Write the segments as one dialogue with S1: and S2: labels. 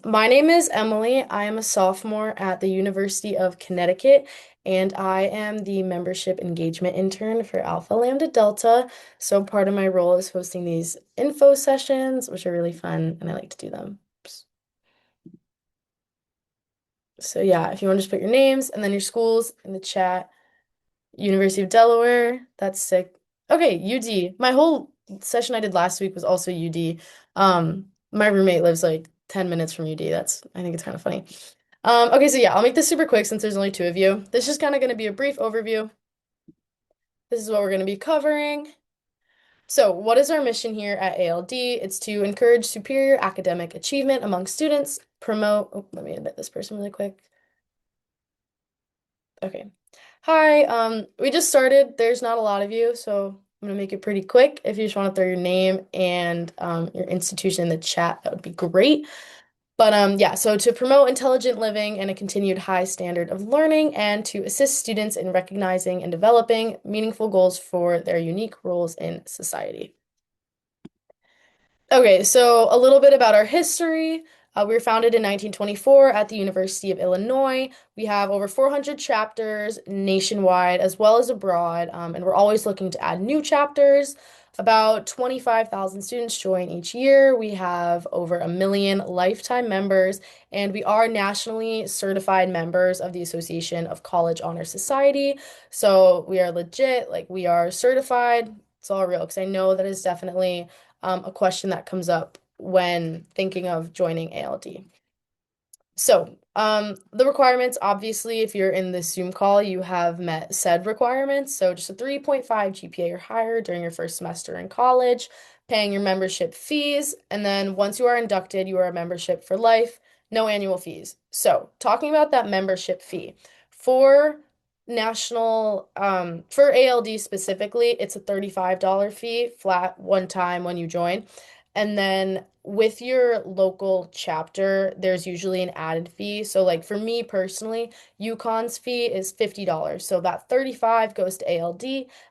S1: My name is Emily. I am a sophomore at the University of Connecticut, and I am the membership engagement intern for Alpha Lambda Delta. So part of my role is hosting these info sessions, which are really fun, and I like to do them. So yeah, if you want to just put your names and then your schools in the chat. University of Delaware, that's sick. Okay, UD. My whole session I did last week was also UD. My roommate lives like 10 minutes from UD. I think it's kind of funny. Okay, so yeah, I'll make this super quick since there's only two of you. This is just kind of going to be a brief overview. This is what we're going to be covering. So, what is our mission here at ALD? It's to encourage superior academic achievement among students, promote, oh, let me admit this person really quick. Okay. Hi, we just started. There's not a lot of you, so I'm gonna make it pretty quick. If you just want to throw your name and your institution in the chat, that would be great. But yeah, so to promote intelligent living and a continued high standard of learning and to assist students in recognizing and developing meaningful goals for their unique roles in society. Okay, so a little bit about our history. We were founded in 1924 at the University of Illinois. We have over 400 chapters nationwide as well as abroad, and we're always looking to add new chapters. About 25,000 students join each year. We have over 1 million lifetime members, and we are nationally certified members of the Association of College Honor Society. So we are legit, like we are certified. It's all real because I know that is definitely a question that comes up when thinking of joining ALD. So, the requirements, obviously, if you're in the Zoom call, you have met said requirements. So, just a 3.5 GPA or higher during your first semester in college, paying your membership fees, and then once you are inducted, you are a membership for life, no annual fees. So, talking about that membership fee for for ALD specifically, it's a $35 fee flat one time when you join. And then with your local chapter, there's usually an added fee. So like for me personally, UConn's fee is $50. So that 35 goes to ALD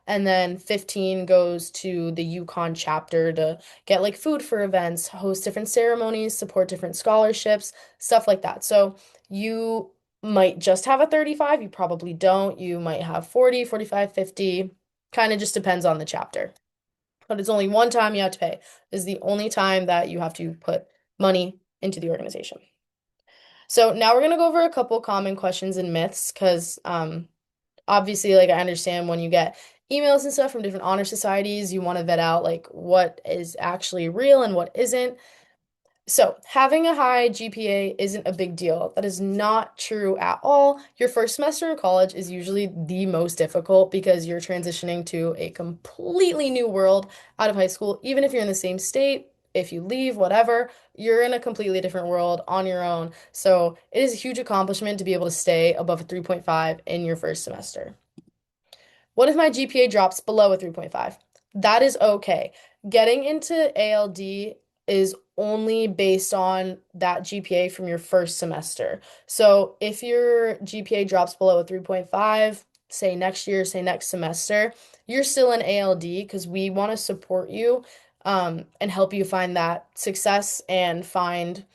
S1: and then 15 goes to the UConn chapter to get like food for events, host different ceremonies, support different scholarships, stuff like that. So you might just have a 35, you probably don't. You might have 40, 45, 50. Kind of just depends on the chapter. But it's only one time you have to pay. This is the only time that you have to put money into the organization. So now we're gonna go over a couple common questions and myths because obviously like I understand when you get emails and stuff from different honor societies, you want to vet out like what is actually real and what isn't. So, having a high GPA isn't a big deal. That is not true at all. Your first semester in college is usually the most difficult because you're transitioning to a completely new world out of high school. Even if you're in the same state, if you leave, whatever, you're in a completely different world on your own. So, it is a huge accomplishment to be able to stay above a 3.5 in your first semester. What if my GPA drops below a 3.5? That is okay. Getting into ALD is only based on that GPA from your first semester. So if your GPA drops below a 3.5, say next year, say next semester, you're still in ALD because we want to support you and help you find that success and find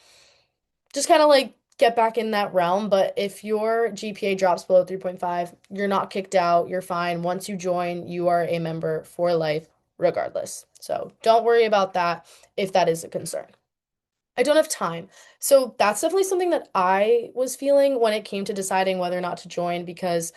S1: just kind of like get back in that realm. But if your GPA drops below 3.5, you're not kicked out. You're fine. Once you join, you are a member for life, regardless. So don't worry about that if that is a concern. I don't have time. So that's definitely something that I was feeling when it came to deciding whether or not to join because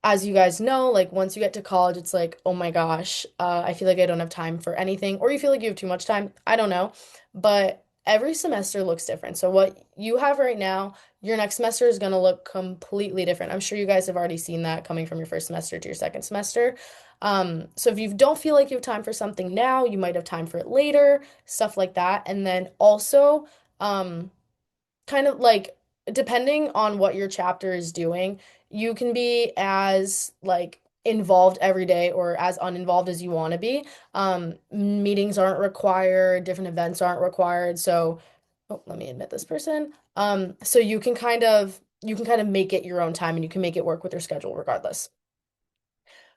S1: as you guys know, like once you get to college, it's like, oh my gosh, I feel like I don't have time for anything, or you feel like you have too much time. I don't know. But every semester looks different. So what you have right now, your next semester is going to look completely different. I'm sure you guys have already seen that coming from your first semester to your second semester. So if you don't feel like you have time for something now, you might have time for it later, stuff like that. And then also, um, kind of like depending on what your chapter is doing, you can be as like involved every day or as uninvolved as you want to be. Meetings aren't required, different events aren't required. So, oh, let me admit this person. So you can kind of make it your own time and you can make it work with your schedule regardless.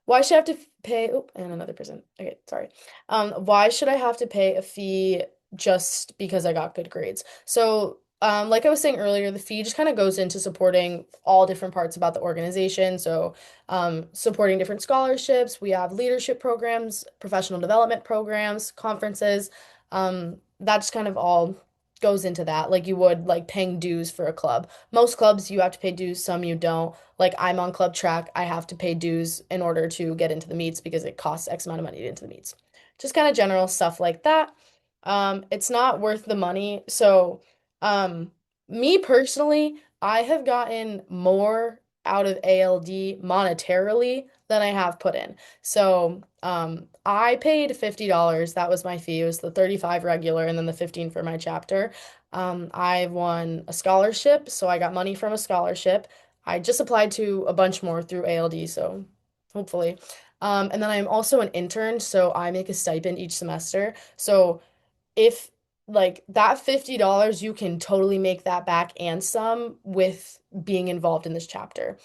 S1: Why should I have to pay? Oh, and another person. Okay, sorry. Why should I have to pay a fee just because I got good grades? So Like I was saying earlier, the fee just kind of goes into supporting all different parts about the organization. So, supporting different scholarships. We have leadership programs, professional development programs, conferences. That just kind of all goes into that. Like you would like paying dues for a club. Most clubs you have to pay dues, some you don't. Like I'm on club track, I have to pay dues in order to get into the meets because it costs X amount of money to get into the meets. Just kind of general stuff like that. It's not worth the money. So, um, me personally, I have gotten more out of ALD monetarily than I have put in. So, I paid $50. That was my fee. It was the 35 regular and then the 15 for my chapter. I won a scholarship, so I got money from a scholarship. I just applied to a bunch more through ALD, so hopefully. And then I'm also an intern, so I make a stipend each semester. So if like that $50, you can totally make that back and some with being involved in this chapter.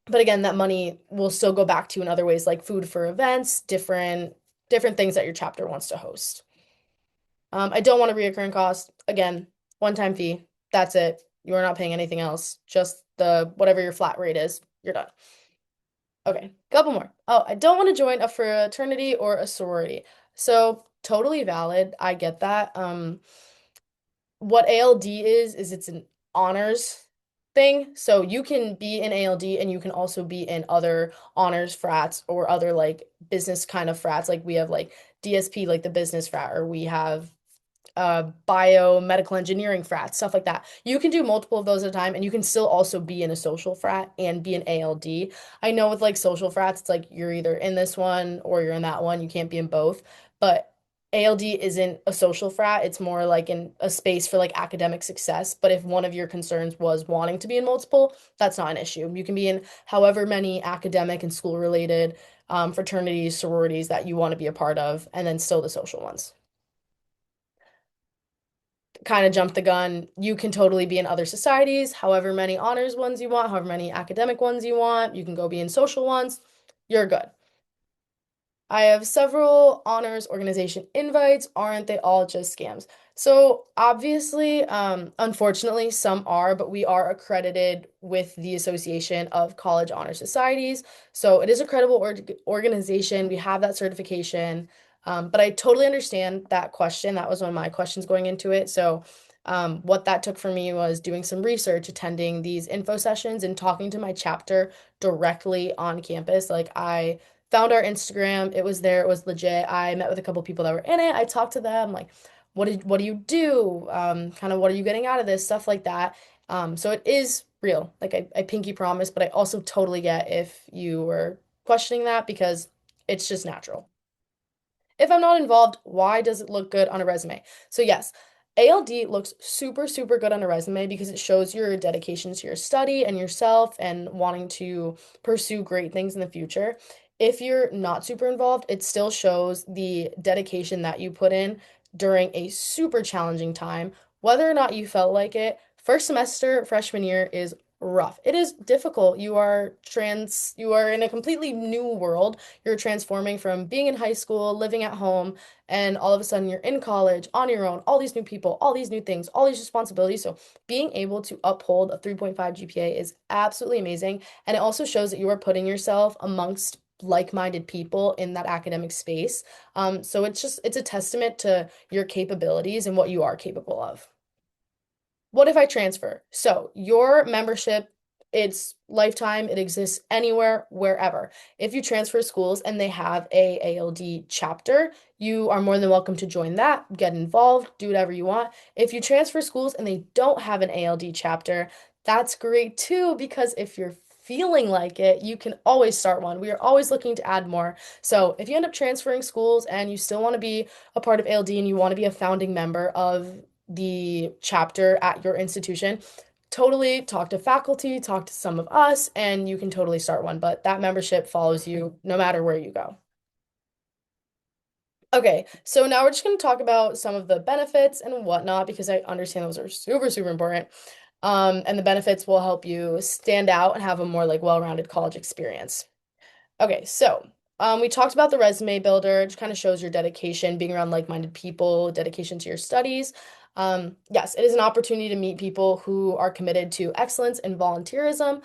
S1: But again, that money will still go back to you in other ways like food for events, different things that your chapter wants to host. I don't want a reoccurring cost. Again, one-time fee. That's it. You are not paying anything else. Just the whatever your flat rate is. You're done. Okay, couple more. Oh, I don't want to join a fraternity or a sorority. So, totally valid. I get that. What ALD is it's an honors thing. So you can be in ALD and you can also be in other honors frats or other like business kind of frats. Like we have like DSP, like the business frat, or we have biomedical engineering frats, stuff like that. You can do multiple of those at a time, and you can still also be in a social frat and be an ALD. I know with like social frats, it's like you're either in this one or you're in that one. You can't be in both. But ALD isn't a social frat. It's more like in a space for like academic success. But if one of your concerns was wanting to be in multiple, that's not an issue. You can be in however many academic and school related fraternities, sororities that you want to be a part of, and then still the social ones. Kind of jump the gun. You can totally be in other societies, however many honors ones you want, however many academic ones you want. You can go be in social ones. You're good. I have several honors organization invites. Aren't they all just scams? So obviously, unfortunately, some are, but we are accredited with the Association of College Honor Societies. So it is a credible organization. We have that certification. But I totally understand that question. That was one of my questions going into it. So what that took for me was doing some research, attending these info sessions, and talking to my chapter directly on campus. Like I found our Instagram. It was there. It was legit. I met with a couple people that were in it. I talked to them like, what do you do? Kind of what are you getting out of this? Stuff like that. So it is real. Like I pinky promise, but I also totally get if you were questioning that because it's just natural. If I'm not involved, why does it look good on a resume? So yes, ALD looks super, super good on a resume because it shows your dedication to your study and yourself and wanting to pursue great things in the future. If you're not super involved, it still shows the dedication that you put in during a super challenging time, whether or not you felt like it. First semester, freshman year is rough. It is difficult. You are in a completely new world. You're transforming from being in high school, living at home, and all of a sudden you're in college on your own, all these new people, all these new things, all these responsibilities. So being able to uphold a 3.5 GPA is absolutely amazing. And it also shows that you are putting yourself amongst like-minded people in that academic space. So it's a testament to your capabilities and what you are capable of. What if I transfer? So your membership, it's lifetime, it exists anywhere, wherever. If you transfer schools and they have a ALD chapter, you are more than welcome to join that, get involved, do whatever you want. If you transfer schools and they don't have an ALD chapter, that's great too, because if you're feeling like it, you can always start one. We are always looking to add more. So if you end up transferring schools and you still want to be a part of ALD and you want to be a founding member of the chapter at your institution, totally talk to faculty, talk to some of us, and you can totally start one. But that membership follows you no matter where you go. Okay, so now we're just going to talk about some of the benefits and whatnot because I understand those are super, super important. And the benefits will help you stand out and have a more like well-rounded college experience. Okay, so we talked about the resume builder, which kind of shows your dedication, being around like-minded people, dedication to your studies. Yes, it is an opportunity to meet people who are committed to excellence and volunteerism.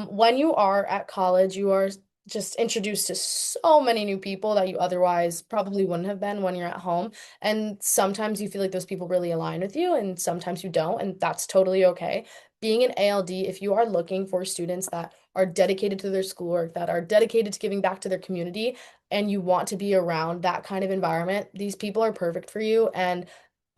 S1: When you are at college, you are just introduced to so many new people that you otherwise probably wouldn't have been when you're at home. And sometimes you feel like those people really align with you, and sometimes you don't, and that's totally okay. Being an ALD, if you are looking for students that are dedicated to their schoolwork, that are dedicated to giving back to their community, and you want to be around that kind of environment, these people are perfect for you. And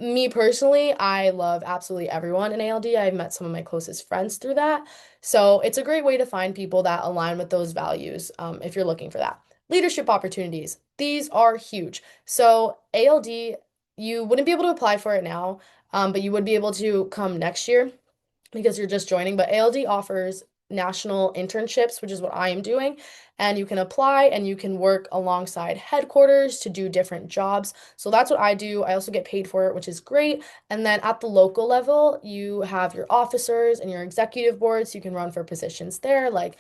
S1: me personally, I love absolutely everyone in ALD. I've met some of my closest friends through that. So it's a great way to find people that align with those values, if you're looking for that. Leadership opportunities. These are huge. So ALD, you wouldn't be able to apply for it now, but you would be able to come next year because you're just joining. But ALD offers national internships, which is what I am doing. And you can apply and you can work alongside headquarters to do different jobs. So that's what I do. I also get paid for it, which is great. And then at the local level, you have your officers and your executive boards. You can run for positions there, like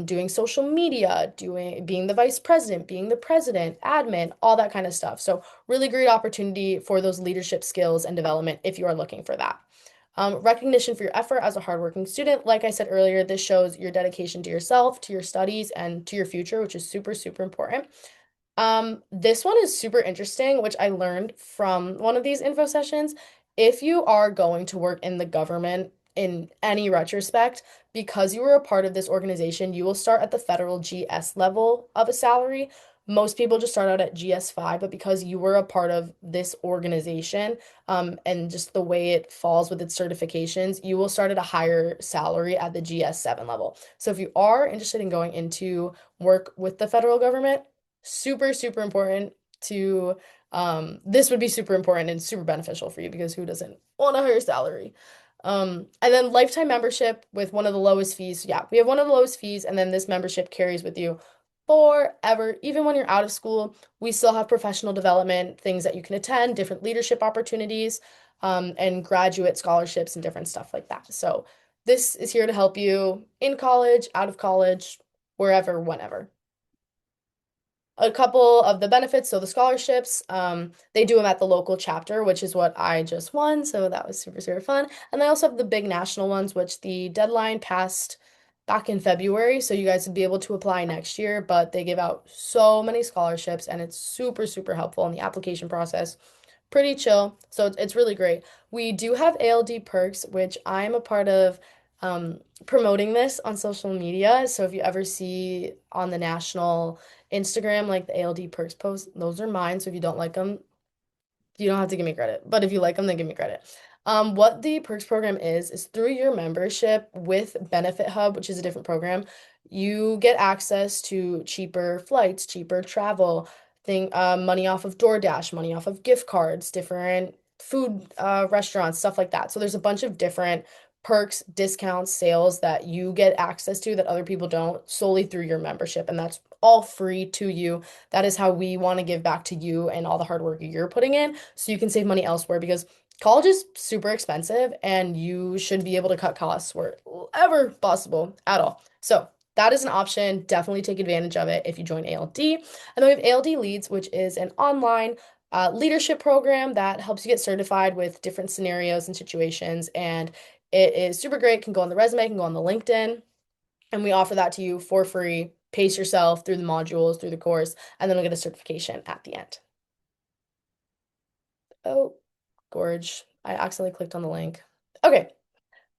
S1: doing social media, doing being the vice president, being the president, admin, all that kind of stuff. So really great opportunity for those leadership skills and development if you are looking for that. Recognition for your effort as a hardworking student. Like I said earlier, this shows your dedication to yourself, to your studies, and to your future, which is super, super important. This one is super interesting, which I learned from one of these info sessions. If you are going to work in the government in any retrospect, because you were a part of this organization, you will start at the federal GS level of a salary. Most people just start out at GS5, but because you were a part of this organization, and just the way it falls with its certifications, you will start at a higher salary at the GS7 level. So if you are interested in going into work with the federal government, super, super important to this would be super important and super beneficial for you because who doesn't want a higher salary? And then lifetime membership with one of the lowest fees. Yeah, we have one of the lowest fees, and then this membership carries with you forever. Even when you're out of school, we still have professional development, things that you can attend, different leadership opportunities, and graduate scholarships and different stuff like that. So this is here to help you in college, out of college, wherever, whenever. A couple of the benefits, so the scholarships, they do them at the local chapter, which is what I just won, so that was super, super fun. And they also have the big national ones, which the deadline passed back in February, so you guys would be able to apply next year, but they give out so many scholarships and it's super, super helpful in the application process. Pretty chill, so it's really great. We do have ALD perks, which I'm a part of promoting this on social media. So if you ever see on the national Instagram, like the ALD perks post, those are mine. So if you don't like them, you don't have to give me credit. But if you like them, then give me credit. What the perks program is through your membership with Benefit Hub, which is a different program, you get access to cheaper flights, cheaper travel, money off of DoorDash, money off of gift cards, different food restaurants, stuff like that. So there's a bunch of different perks, discounts, sales that you get access to that other people don't solely through your membership. And that's all free to you. That is how we want to give back to you and all the hard work you're putting in so you can save money elsewhere because college is super expensive and you should be able to cut costs wherever possible at all. So that is an option. Definitely take advantage of it if you join ALD. And then we have ALD Leads, which is an online leadership program that helps you get certified with different scenarios and situations. And it is super great. Can go on the resume, can go on the LinkedIn. And we offer that to you for free. Pace yourself through the modules, through the course, and then we'll get a certification at the end. Oh, gorge. I accidentally clicked on the link. Okay.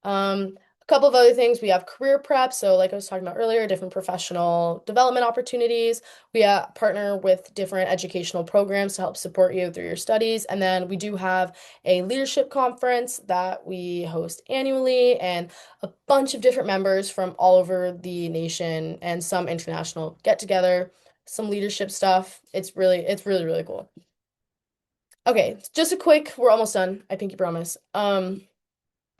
S1: A couple of other things. We have career prep. So, like I was talking about earlier, different professional development opportunities. We partner with different educational programs to help support you through your studies. And then we do have a leadership conference that we host annually, and a bunch of different members from all over the nation and some international get together, some leadership stuff. It's really, really cool. Okay, just a quick, we're almost done. I pinky promise.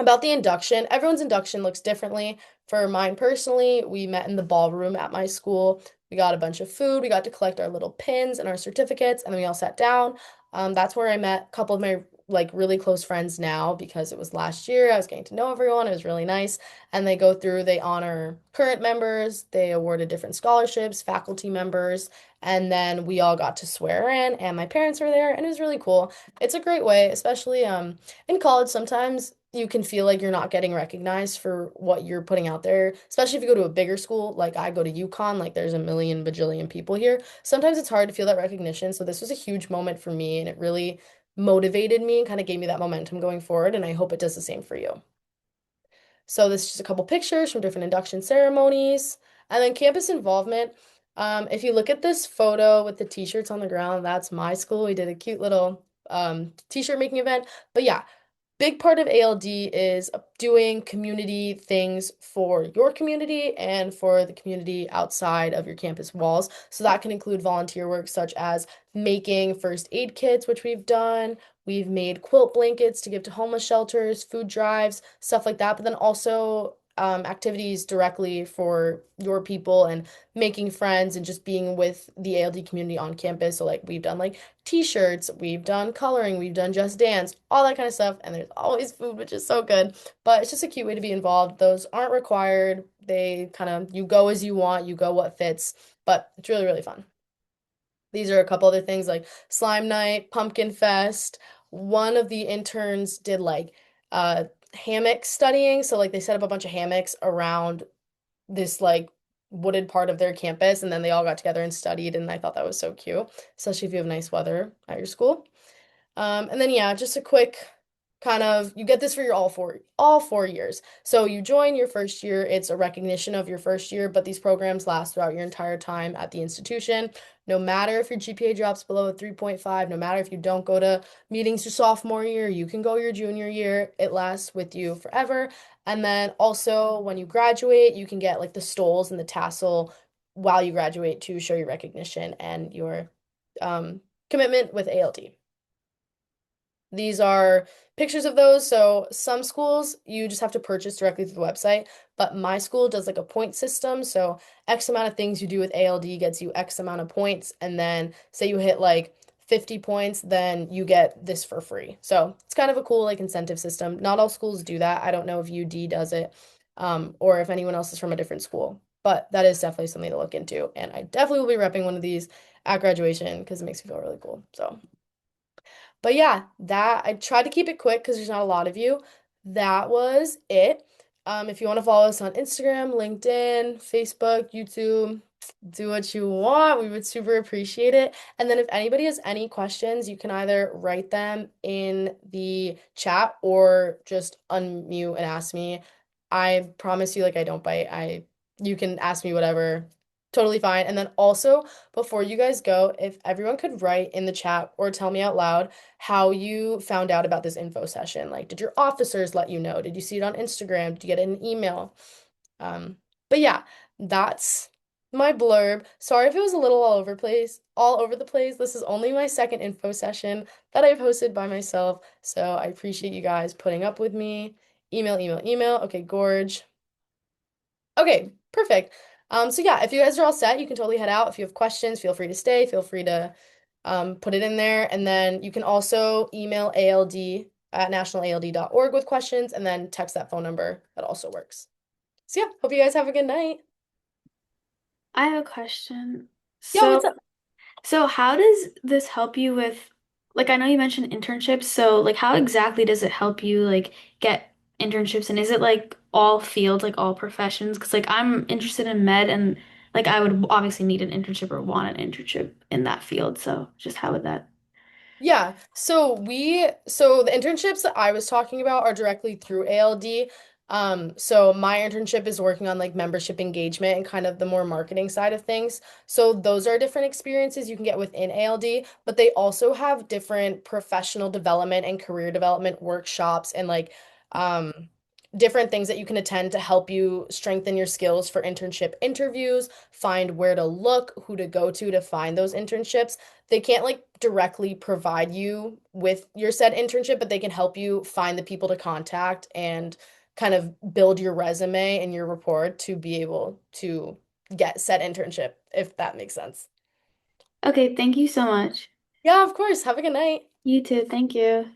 S1: About the induction, everyone's induction looks differently. For mine personally, we met in the ballroom at my school. We got a bunch of food. We got to collect our little pins and our certificates, and then we all sat down. That's where I met a couple of my like really close friends now because it was last year. I was getting to know everyone. It was really nice. And they go through, they honor current members, they awarded different scholarships, faculty members, and then we all got to swear in, and my parents were there, and it was really cool. It's a great way, especially in college, sometimes you can feel like you're not getting recognized for what you're putting out there, especially if you go to a bigger school. Like I go to UConn, like there's a million bajillion people here. Sometimes it's hard to feel that recognition. So this was a huge moment for me, and it really motivated me and kind of gave me that momentum going forward. And I hope it does the same for you. So this is just a couple pictures from different induction ceremonies. And then campus involvement. If you look at this photo with the t-shirts on the ground, that's my school. We did a cute little t-shirt making event. But yeah, big part of ALD is doing community things for your community and for the community outside of your campus walls. So that can include volunteer work such as making first aid kits, which we've done. We've made quilt blankets to give to homeless shelters, food drives, stuff like that. But then also activities directly for your people and making friends and just being with the ALD community on campus. So like we've done like t-shirts, we've done coloring, we've done Just Dance, all that kind of stuff. And there's always food, which is so good. But it's just a cute way to be involved. Those aren't required. They kind of, you go as you want, you go what fits, but it's really, really fun. These are a couple other things like Slime Night, Pumpkin Fest. One of the interns did like uh hammock studying. So like they set up a bunch of hammocks around this like wooded part of their campus and then they all got together and studied and I thought that was so cute, especially if you have nice weather at your school. And then yeah, just a quick kind of you get this for your all four years. So you join your first year, it's a recognition of your first year, but these programs last throughout your entire time at the institution. No matter if your GPA drops below a 3.5, no matter if you don't go to meetings your sophomore year, you can go your junior year. It lasts with you forever. And then also when you graduate, you can get like the stoles and the tassel while you graduate to show your recognition and your commitment with ALD. These are pictures of those. So some schools you just have to purchase directly through the website, but my school does like a point system. So X amount of things you do with ALD gets you X amount of points. And then say you hit like 50 points, then you get this for free. So it's kind of a cool like incentive system. Not all schools do that. I don't know if UD does it, or if anyone else is from a different school, but that is definitely something to look into. And I definitely will be repping one of these at graduation because it makes me feel really cool. So. But yeah, that I tried to keep it quick because there's not a lot of you. That was it. If you want to follow us on Instagram, LinkedIn, Facebook, YouTube, do what you want. We would super appreciate it. And then if anybody has any questions, you can either write them in the chat or just unmute and ask me. I promise you, like I don't bite. You can ask me whatever. Totally fine. And then also, before you guys go, if everyone could write in the chat or tell me out loud how you found out about this info session. Like, did your officers let you know? Did you see it on Instagram? Did you get an email? Um, but yeah, that's my blurb. Sorry if it was a little all over the place. This is only my second info session that I've hosted by myself. So I appreciate you guys putting up with me. Email, email, email. Okay, Gorge. Okay, perfect. So yeah, if you guys are all set, you can totally head out. If you have questions, feel free to stay. Feel free to put it in there. And then you can also email ALD at nationalald.org with questions and then text that phone number. That also works. So yeah, hope you guys have a good night.
S2: I have a question.
S1: Yeah,
S2: So,
S1: what's up?
S2: so how does this help you with, like, I know you mentioned internships, so like how exactly does it help you like get internships and is it like all fields, like all professions? Because like I'm interested in med and like I would obviously need an internship or want an internship in that field. So just how would that?
S1: Yeah, so the internships that I was talking about are directly through ALD. So my internship is working on like membership engagement and kind of the more marketing side of things. So those are different experiences you can get within ALD, but they also have different professional development and career development workshops and like um different things that you can attend to help you strengthen your skills for internship interviews, find where to look, who to go to find those internships. They can't like directly provide you with your said internship, but they can help you find the people to contact and kind of build your resume and your report to be able to get said internship, if that makes sense.
S2: Okay, thank you so much.
S1: Yeah, of course. Have a good night.
S2: You too. Thank you.